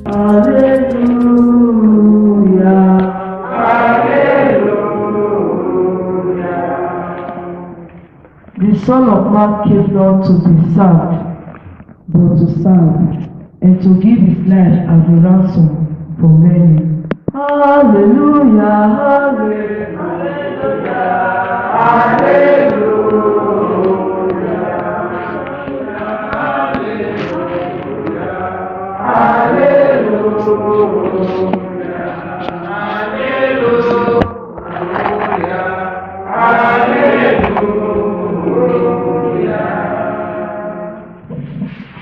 Hallelujah. The Son of Man came not to be served, but to serve, and to give his life as a ransom for many. Hallelujah, hallelujah,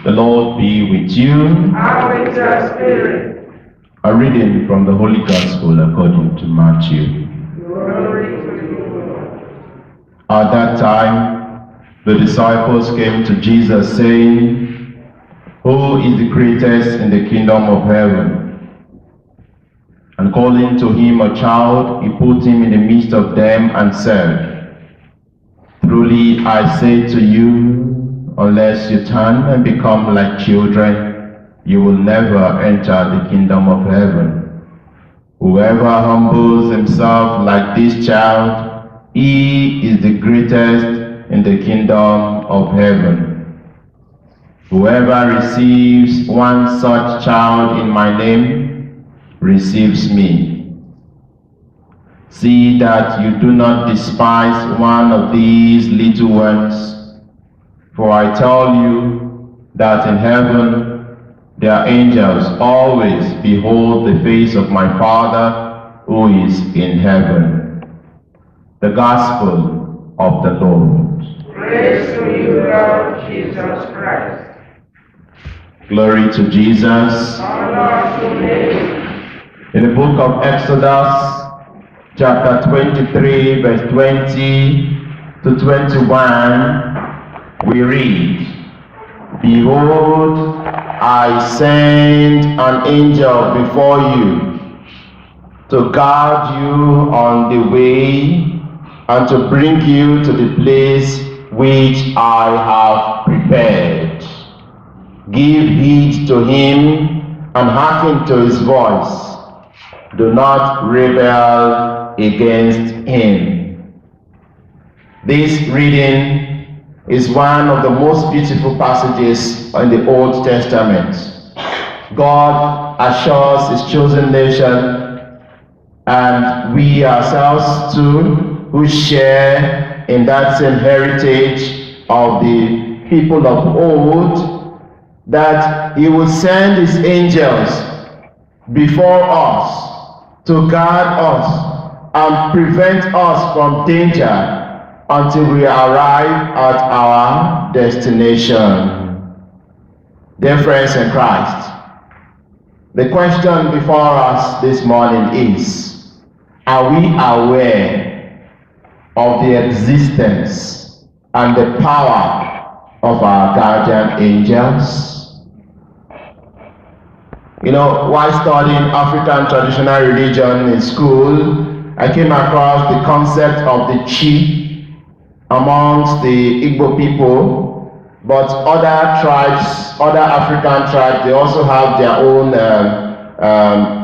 The Lord be with you. And with your spirit. A reading from the Holy Gospel according to Matthew. Glory to you, Lord. At that time, the disciples came to Jesus saying, "Who is the greatest in the kingdom of heaven?" And calling to him a child, he put him in the midst of them and said, "Truly I say to you, unless you turn and become like children, you will never enter the kingdom of heaven. Whoever humbles himself like this child, he is the greatest in the kingdom of heaven. Whoever receives one such child in my name receives me. See that you do not despise one of these little ones, for I tell you that in heaven their angels always behold the face of my Father who is in heaven." The Gospel of the Lord. Praise to you, Lord Jesus Christ. Glory to Jesus. Honor to you. In the book of Exodus, chapter 23, verse 20 to 21, we read, "Behold, I send an angel before you to guard you on the way and to bring you to the place which I have prepared. Give heed to him and hearken to his voice. Do not rebel against him." This reading is one of the most beautiful passages in the Old Testament. God assures his chosen nation, and we ourselves too, who share in that same heritage of the people of old, that he will send his angels before us to guard us and prevent us from danger until we arrive at our destination. Dear friends in Christ, the question before us this morning is, are we aware of the existence and the power of our guardian angels? You know, while studying African traditional religion in school, I came across the concept of the chi amongst the Igbo people, but other tribes, other African tribes, they also have their own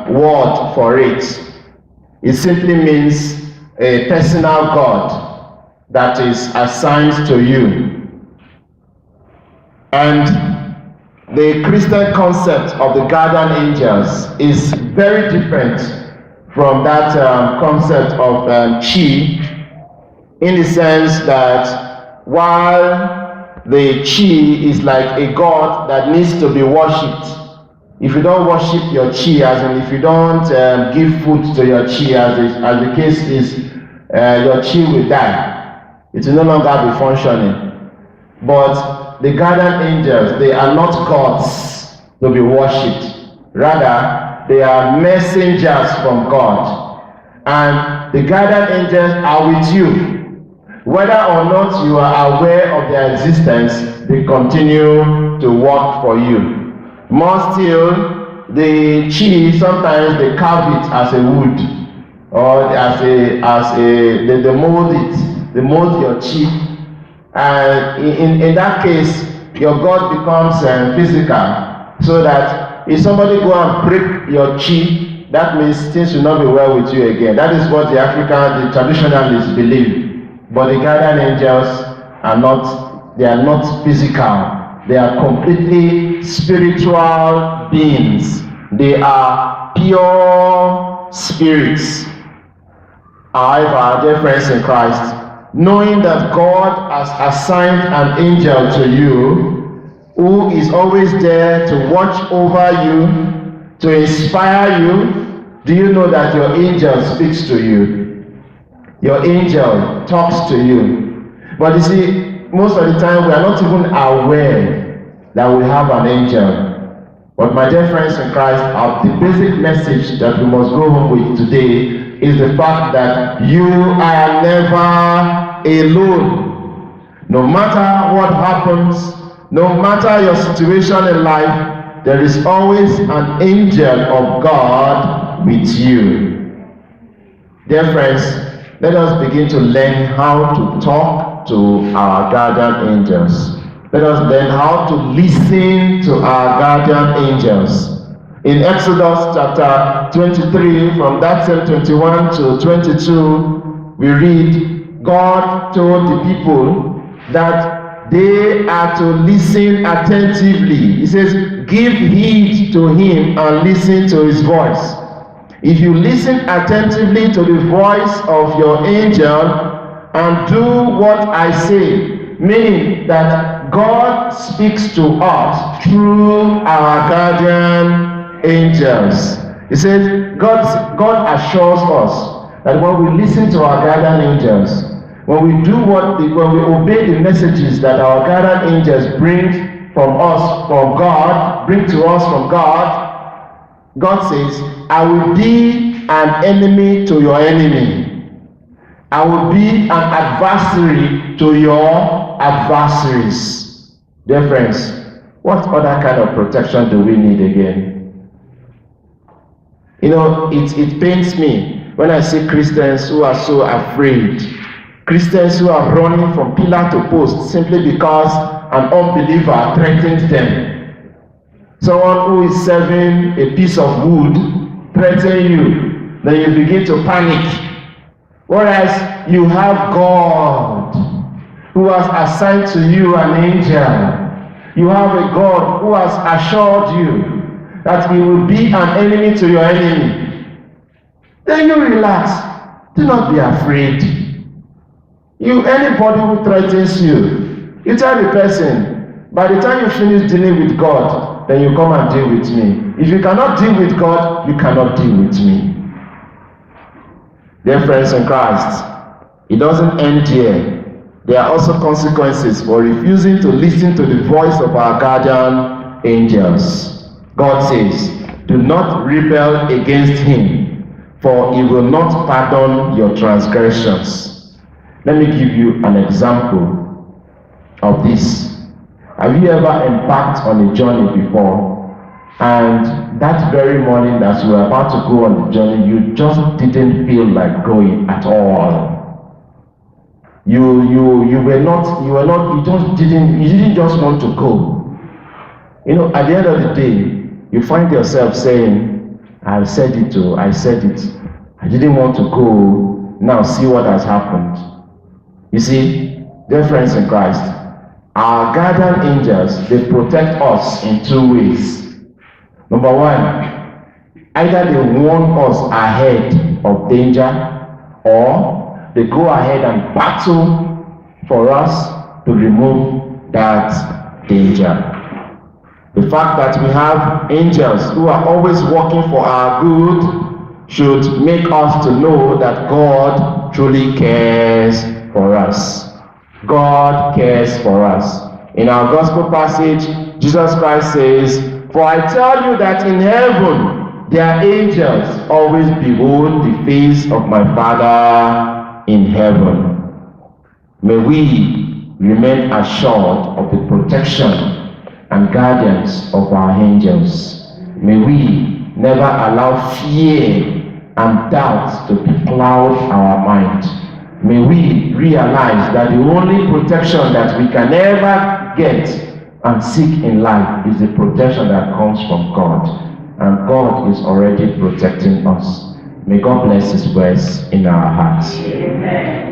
word for it. It simply means a personal God that is assigned to you. And the Christian concept of the guardian angels is very different from that concept of chi, in the sense that while the chi is like a god that needs to be worshipped, if you don't worship your chi, as in if you don't give food to your chi, as the case is, your chi will die. It will no longer be functioning. But the guardian angels, they are not gods to be worshipped. Rather, they are messengers from God. And the guardian angels are with you. Whether or not you are aware of their existence, they continue to work for you. More still, the chi, sometimes they carve it as a wood, or they mold it, they mold your chi. And in that case, your God becomes physical, so that that if somebody go and break your chi, that means things will not be well with you again. That is what the traditionalists believe. But the guardian angels are not, they are not physical. They are completely spiritual beings. They are pure spirits. However, dear friends in Christ, knowing that God has assigned an angel to you who is always there to watch over you, to inspire you, do you know that your angel speaks to you? Your angel talks to you. But you see, most of the time we are not even aware that we have an angel. But my dear friends in Christ, the basic message that we must go home with today is the fact that you are never alone. No matter what happens, no matter your situation in life, there is always an angel of God with you. Dear friends, let us begin to learn how to talk to our guardian angels. Let us learn how to listen to our guardian angels. In Exodus chapter 23, from that same 21 to 22, we read, God told the people that they are to listen attentively. He says, give heed to him and listen to his voice. If you listen attentively to the voice of your angel and do what I say, meaning that God speaks to us through our guardian angels. He says, God assures us that when we listen to our guardian angels, when we obey the messages that our guardian angels bring to us from God, God says, I will be an enemy to your enemy. I will be an adversary to your adversaries. Dear friends, what other kind of protection do we need again? You know, it pains me when I see Christians who are so afraid. Christians who are running from pillar to post simply because an unbeliever threatens them. Someone who is serving a piece of wood threatens you, then you begin to panic. Whereas you have God who has assigned to you an angel. You have a God who has assured you that he will be an enemy to your enemy. Then you relax. Do not be afraid. Anybody who threatens you, you tell the person, by the time you finish dealing with God, then you come and deal with me. If you cannot deal with God, you cannot deal with me. Dear friends in Christ, it doesn't end here. There are also consequences for refusing to listen to the voice of our guardian angels. God says, do not rebel against him, for he will not pardon your transgressions. Let me give you an example of this. Have you ever embarked on a journey before, and that very morning that you were about to go on the journey, you just didn't feel like going at all? You didn't just want to go. You know, at the end of the day, you find yourself saying, I said it. I didn't want to go. Now see what has happened. You see, dear friends in Christ, our guardian angels, they protect us in two ways. Number one, either they warn us ahead of danger, or they go ahead and battle for us to remove that danger. The fact that we have angels who are always working for our good should make us to know that God truly cares for us. God cares for us. In our gospel passage, Jesus Christ says, for I tell you that in heaven their angels always behold the face of my Father in heaven. May we remain assured of the protection and guidance of our angels. May we never allow fear and doubt to cloud our mind. May we realize that the only protection that we can ever get and seek in life is the protection that comes from God. And God is already protecting us. May God bless His words in our hearts. Amen.